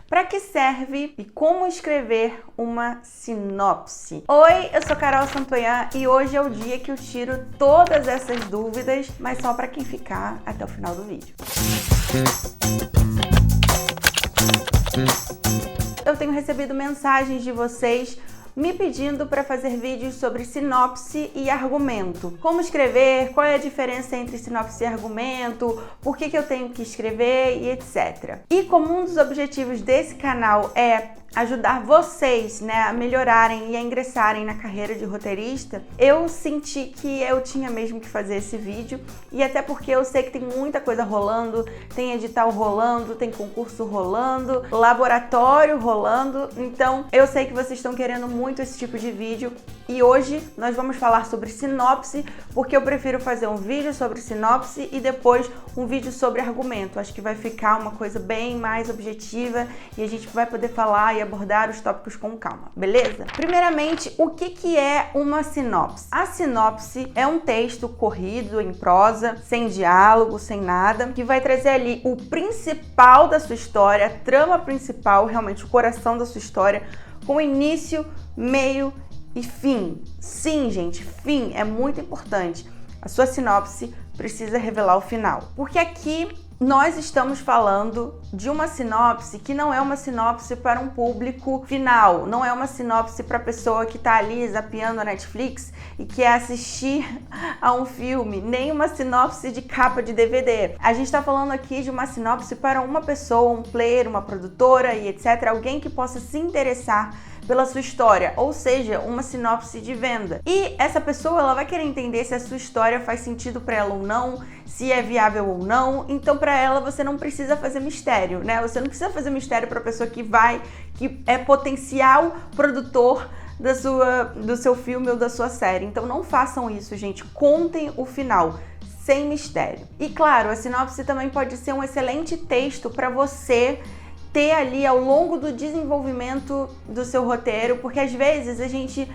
para que serve e como escrever uma sinopse. Oi, eu sou Carol Santoyan e hoje é o dia que eu tiro todas essas dúvidas, mas só para quem ficar até o final do vídeo. Eu tenho recebido mensagens de vocês me pedindo para fazer vídeos sobre sinopse e argumento. Como escrever, qual é a diferença entre sinopse e argumento, por que eu tenho que escrever e etc. E como um dos objetivos desse canal é ajudar vocês, a melhorarem e a ingressarem na carreira de roteirista, eu senti que eu tinha mesmo que fazer esse vídeo, e até porque eu sei que tem muita coisa rolando, tem edital rolando, tem concurso rolando, laboratório rolando, então eu sei que vocês estão querendo muito esse tipo de vídeo, e hoje nós vamos falar sobre sinopse, porque eu prefiro fazer um vídeo sobre sinopse e depois um vídeo sobre argumento. Acho que vai ficar uma coisa bem mais objetiva e a gente vai poder falar e abordar os tópicos com calma, beleza? Primeiramente, o que é uma sinopse? A sinopse é um texto corrido em prosa, sem diálogo, sem nada, que vai trazer ali o principal da sua história, a trama principal, realmente o coração da sua história, com início, meio e fim. Sim, gente, fim é muito importante. A sua sinopse precisa revelar o final, porque aqui nós estamos falando de uma sinopse que não é uma sinopse para um público final, não é uma sinopse para a pessoa que está ali zapeando a Netflix e quer assistir a um filme, nem uma sinopse de capa de DVD. A gente está falando aqui de uma sinopse para uma pessoa, um player, uma produtora e etc., alguém que possa se interessar pela sua história, ou seja, uma sinopse de venda. E essa pessoa, ela vai querer entender se a sua história faz sentido para ela ou não, se é viável ou não. Então, para ela, você não precisa fazer mistério, Você não precisa fazer mistério para a pessoa que é potencial produtor do seu filme ou da sua série. Então, não façam isso, gente. Contem o final, sem mistério. E claro, a sinopse também pode ser um excelente texto para você ter ali ao longo do desenvolvimento do seu roteiro, porque às vezes a gente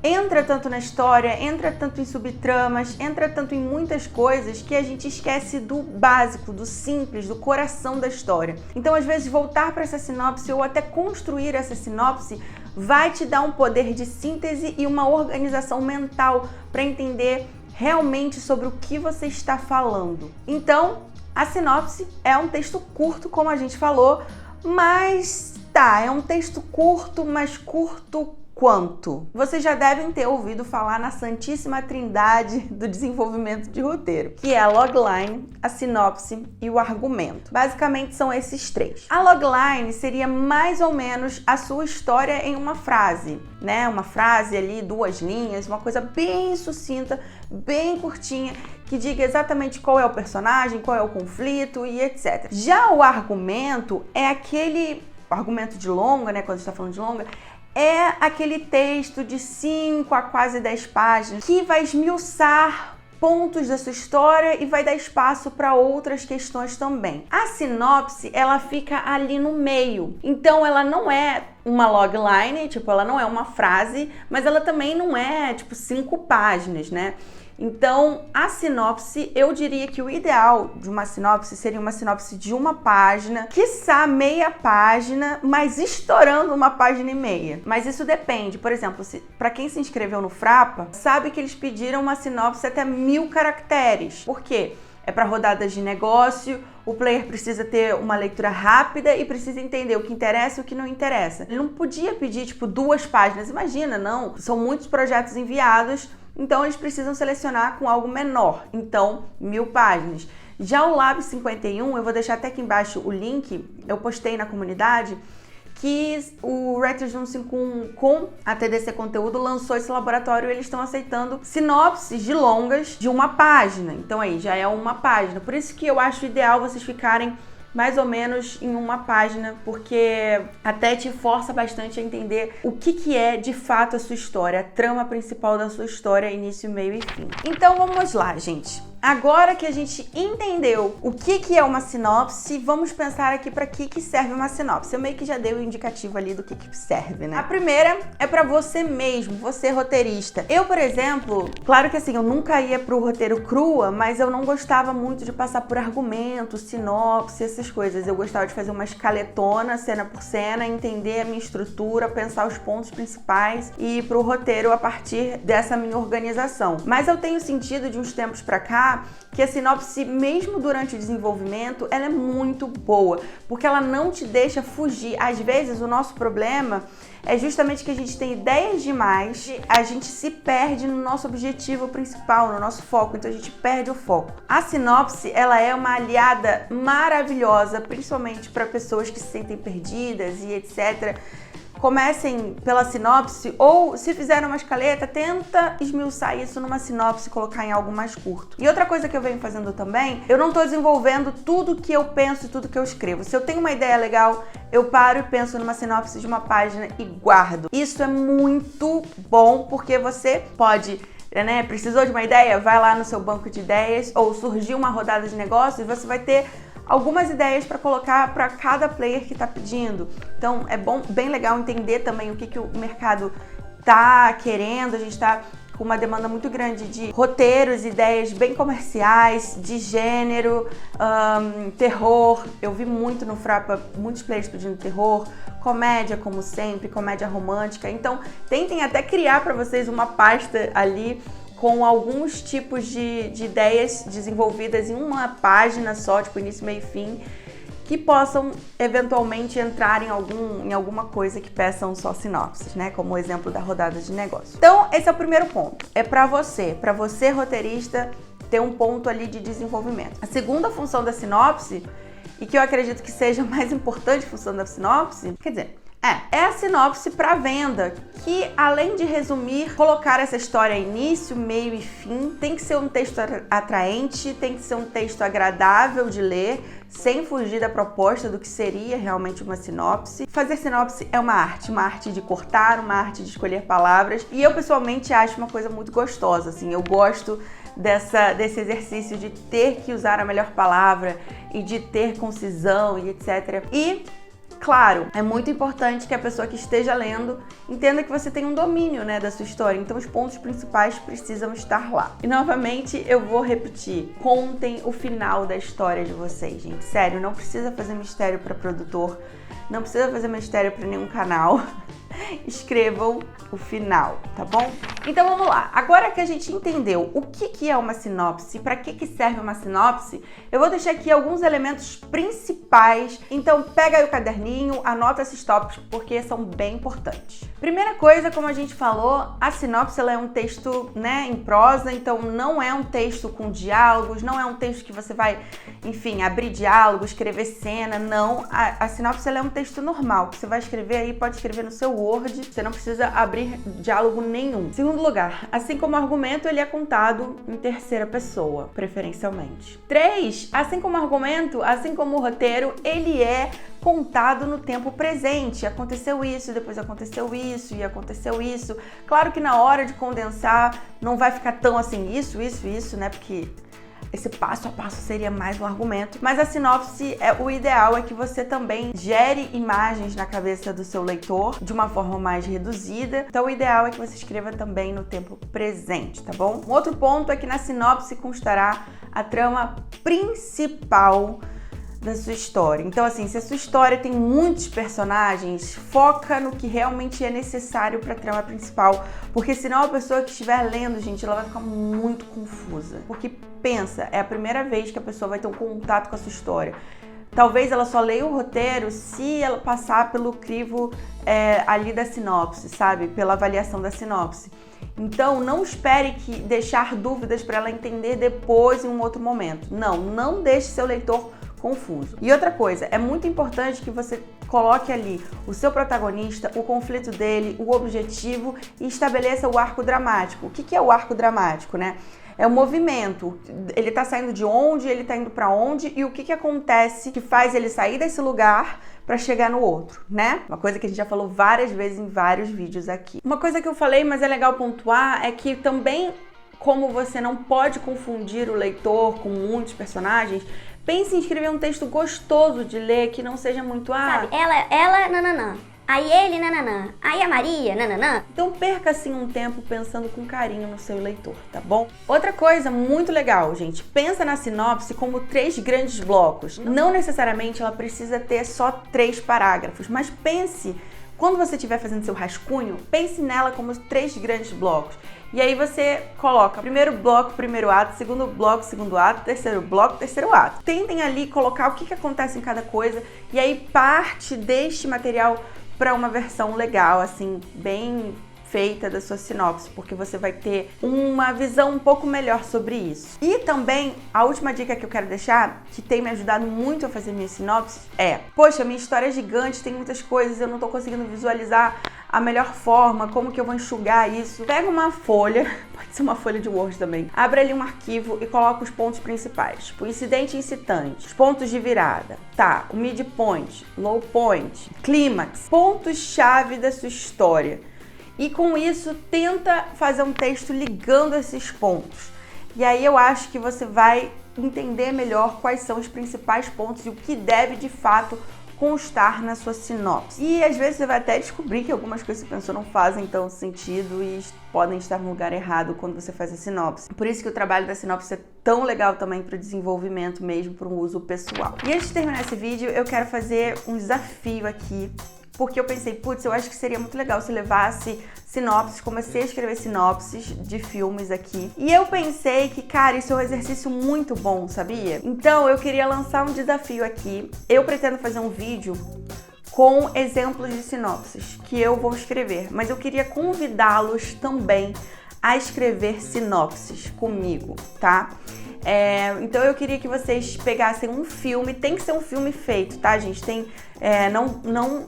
entra tanto na história, entra tanto em subtramas, entra tanto em muitas coisas que a gente esquece do básico, do simples, do coração da história. Então, às vezes, voltar para essa sinopse ou até construir essa sinopse vai te dar um poder de síntese e uma organização mental para entender realmente sobre o que você está falando. Então, a sinopse é um texto curto, como a gente falou, mas é um texto curto, mas curto quanto? Vocês já devem ter ouvido falar na santíssima trindade do desenvolvimento de roteiro, que é a logline, a sinopse e o argumento. Basicamente são esses três. A logline seria mais ou menos a sua história em uma frase, Uma frase ali, 2 linhas, uma coisa bem sucinta, bem curtinha, que diga exatamente qual é o personagem, qual é o conflito e etc. Já o argumento é aquele argumento de longa, quando a gente está falando de longa, é aquele texto de 5 a quase 10 páginas que vai esmiuçar pontos da sua história e vai dar espaço para outras questões também. A sinopse, ela fica ali no meio. Então, ela não é uma logline, ela não é uma frase, mas ela também não é, 5 páginas, Então, a sinopse, eu diria que o ideal de uma sinopse seria uma sinopse de 1 página, quiçá meia página, mas estourando 1,5 páginas. Mas isso depende. Por exemplo, para quem se inscreveu no Frapa, sabe que eles pediram uma sinopse até 1.000 caracteres. Por quê? É para rodadas de negócio, o player precisa ter uma leitura rápida e precisa entender o que interessa e o que não interessa. Ele não podia pedir, 2 páginas. Imagina, não. São muitos projetos enviados, então eles precisam selecionar com algo menor, então 1.000 páginas. Já o Lab 51, eu vou deixar até aqui embaixo o link, eu postei na comunidade, que o Writers 151 com a TDC Conteúdo lançou esse laboratório e eles estão aceitando sinopses de longas de 1 página. Então aí já é 1 página, por isso que eu acho ideal vocês ficarem mais ou menos em 1 página, porque até te força bastante a entender o que é de fato a sua história, a trama principal da sua história, início, meio e fim. Então vamos lá, gente. agora que a gente entendeu o que é uma sinopse, vamos pensar aqui para que serve uma sinopse. Eu meio que já dei o indicativo ali do que serve, né? A primeira é para você mesmo, você roteirista. Eu, por exemplo, claro que assim, eu nunca ia pro roteiro crua, mas eu não gostava muito de passar por argumento, sinopse, essas coisas. Eu gostava de fazer uma escaletona, cena por cena, entender a minha estrutura, pensar os pontos principais e ir pro roteiro a partir dessa minha organização. Mas eu tenho sentido de uns tempos pra cá que a sinopse, mesmo durante o desenvolvimento, ela é muito boa, porque ela não te deixa fugir. Às vezes, o nosso problema é justamente que a gente tem ideias demais, a gente se perde no nosso objetivo principal, no nosso foco, então a gente perde o foco. A sinopse, ela é uma aliada maravilhosa, principalmente para pessoas que se sentem perdidas e etc. Comecem pela sinopse, ou se fizeram uma escaleta, tenta esmiuçar isso numa sinopse, colocar em algo mais curto. E outra coisa que eu venho fazendo também, eu não tô desenvolvendo tudo que eu penso e tudo que eu escrevo. Se eu tenho uma ideia legal, eu paro e penso numa sinopse de uma página e guardo. Isso é muito bom, porque você pode, né, precisou de uma ideia? Vai lá no seu banco de ideias, ou surgiu uma rodada de negócios, você vai ter algumas ideias para colocar para cada player que está pedindo. Então é bem legal entender também o que o mercado está querendo. A gente está com uma demanda muito grande de roteiros, ideias bem comerciais, de gênero, terror. Eu vi muito no Frapa, muitos players pedindo terror, comédia como sempre, comédia romântica. Então tentem até criar para vocês uma pasta ali com alguns tipos de ideias desenvolvidas em uma página só, tipo início, meio e fim, que possam eventualmente entrar em alguma coisa que peçam só sinopses, né? Como o exemplo da rodada de negócio. Então, esse é o primeiro ponto. É para você roteirista, ter um ponto ali de desenvolvimento. A segunda função da sinopse, e que eu acredito que seja a mais importante função da sinopse, quer dizer, é a sinopse para venda, que além de resumir, colocar essa história início, meio e fim, tem que ser um texto atraente, tem que ser um texto agradável de ler, sem fugir da proposta do que seria realmente uma sinopse. Fazer sinopse é uma arte de cortar, uma arte de escolher palavras, e eu pessoalmente acho uma coisa muito gostosa, assim, eu gosto desse exercício de ter que usar a melhor palavra e de ter concisão e etc. E claro, é muito importante que a pessoa que esteja lendo entenda que você tem um domínio, né, da sua história. Então os pontos principais precisam estar lá. E novamente eu vou repetir, contem o final da história de vocês, gente. Sério, não precisa fazer mistério para produtor, não precisa fazer mistério para nenhum canal. Escrevam o final, tá bom? Então vamos lá. Agora que a gente entendeu o que é uma sinopse, para que serve uma sinopse, eu vou deixar aqui alguns elementos principais. Então pega aí o caderninho, anota esses tópicos porque são bem importantes. Primeira coisa, como a gente falou, a sinopse ela é um texto, né, em prosa, então não é um texto com diálogos, não é um texto que você vai, enfim, abrir diálogo, escrever cena, não. A sinopse ela é um texto normal, que você vai escrever aí, pode escrever no seu Word, você não precisa abrir diálogo nenhum. Segundo lugar, assim como o argumento, ele é contado em terceira pessoa, preferencialmente. 3, assim como o argumento, assim como o roteiro, ele é contado no tempo presente. Aconteceu isso, depois aconteceu isso e aconteceu isso. Claro que na hora de condensar não vai ficar tão assim, isso, né? Porque esse passo a passo seria mais um argumento, mas a sinopse, o ideal é que você também gere imagens na cabeça do seu leitor de uma forma mais reduzida, então o ideal é que você escreva também no tempo presente, tá bom? Um outro ponto é que na sinopse constará a trama principal da sua história. Então, assim, se a sua história tem muitos personagens, foca no que realmente é necessário para a trama principal, porque senão a pessoa que estiver lendo, gente, ela vai ficar muito confusa. Porque pensa, é a primeira vez que a pessoa vai ter um contato com a sua história. Talvez ela só leia o roteiro se ela passar pelo crivo ali da sinopse, sabe? Pela avaliação da sinopse. Então, não espere deixar dúvidas para ela entender depois em um outro momento. Não deixe seu leitor confuso. E outra coisa, é muito importante que você coloque ali o seu protagonista, o conflito dele, o objetivo e estabeleça o arco dramático. O que é o arco dramático, né? É o movimento. Ele tá saindo de onde, ele tá indo para onde e o que acontece que faz ele sair desse lugar para chegar no outro, né? Uma coisa que a gente já falou várias vezes em vários vídeos aqui. Uma coisa que eu falei, mas é legal pontuar, é que também como você não pode confundir o leitor com muitos personagens, pense em escrever um texto gostoso de ler, que não seja muito... Sabe, ela, nananã. Aí ele, nananã. Aí a Maria, nananã. Então perca assim um tempo pensando com carinho no seu leitor, tá bom? Outra coisa muito legal, gente, pensa na sinopse como 3 grandes blocos. Não necessariamente ela precisa ter só 3 parágrafos, mas pense, quando você estiver fazendo seu rascunho, pense nela como 3 grandes blocos. E aí você coloca primeiro bloco, primeiro ato, segundo bloco, segundo ato, terceiro bloco, terceiro ato. Tentem ali colocar o que acontece em cada coisa e aí parte deste material para uma versão legal, assim, bem feita da sua sinopse, porque você vai ter uma visão um pouco melhor sobre isso. E também, a última dica que eu quero deixar, que tem me ajudado muito a fazer minhas sinopses, é: poxa, minha história é gigante, tem muitas coisas, eu não tô conseguindo visualizar a melhor forma, como que eu vou enxugar isso. Pega uma folha, pode ser uma folha de Word também, abre ali um arquivo e coloca os pontos principais, tipo incidente e incitante, os pontos de virada, tá, o midpoint, low point, clímax, pontos-chave da sua história. E com isso, tenta fazer um texto ligando esses pontos. E aí eu acho que você vai entender melhor quais são os principais pontos e o que deve de fato constar na sua sinopse. E às vezes você vai até descobrir que algumas coisas que você pensou não fazem tanto sentido e podem estar no lugar errado quando você faz a sinopse. Por isso que o trabalho da sinopse é tão legal também para o desenvolvimento mesmo, para um uso pessoal. E antes de terminar esse vídeo, eu quero fazer um desafio aqui, porque eu pensei, putz, eu acho que seria muito legal se eu levasse sinopses, comecei a escrever sinopses de filmes aqui. E eu pensei que, cara, isso é um exercício muito bom, sabia? Então eu queria lançar um desafio aqui. Eu pretendo fazer um vídeo com exemplos de sinopses que eu vou escrever, mas eu queria convidá-los também a escrever sinopses comigo, tá? Então eu queria que vocês pegassem um filme, tem que ser um filme feito, tá, gente?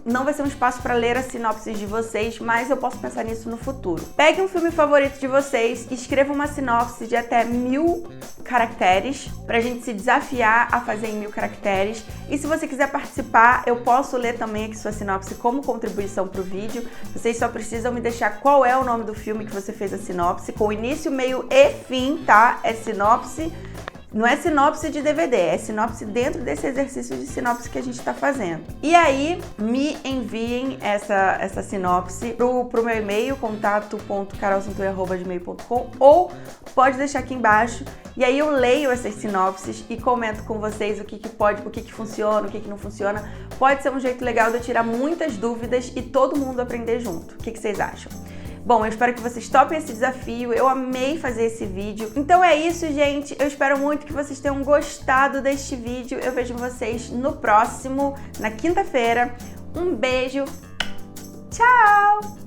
Não vai ser um espaço para ler as sinopses de vocês, mas eu posso pensar nisso no futuro. Pegue um filme favorito de vocês e escreva uma sinopse de até 1000 caracteres, pra gente se desafiar a fazer em 1000 caracteres. E se você quiser participar, eu posso ler também aqui sua sinopse como contribuição pro vídeo. Vocês só precisam me deixar qual é o nome do filme que você fez a sinopse, com início, meio e fim, tá? É sinopse. Não é sinopse de DVD, é sinopse dentro desse exercício de sinopse que a gente está fazendo. E aí, me enviem essa sinopse pro meu e-mail, contato.carolcintura@gmail.com, ou pode deixar aqui embaixo, e aí eu leio essas sinopses e comento com vocês o que funciona, o que não funciona. Pode ser um jeito legal de eu tirar muitas dúvidas e todo mundo aprender junto. O que vocês acham? Bom, eu espero que vocês topem esse desafio, eu amei fazer esse vídeo. Então é isso, gente, eu espero muito que vocês tenham gostado deste vídeo. Eu vejo vocês no próximo, na quinta-feira. Um beijo, tchau!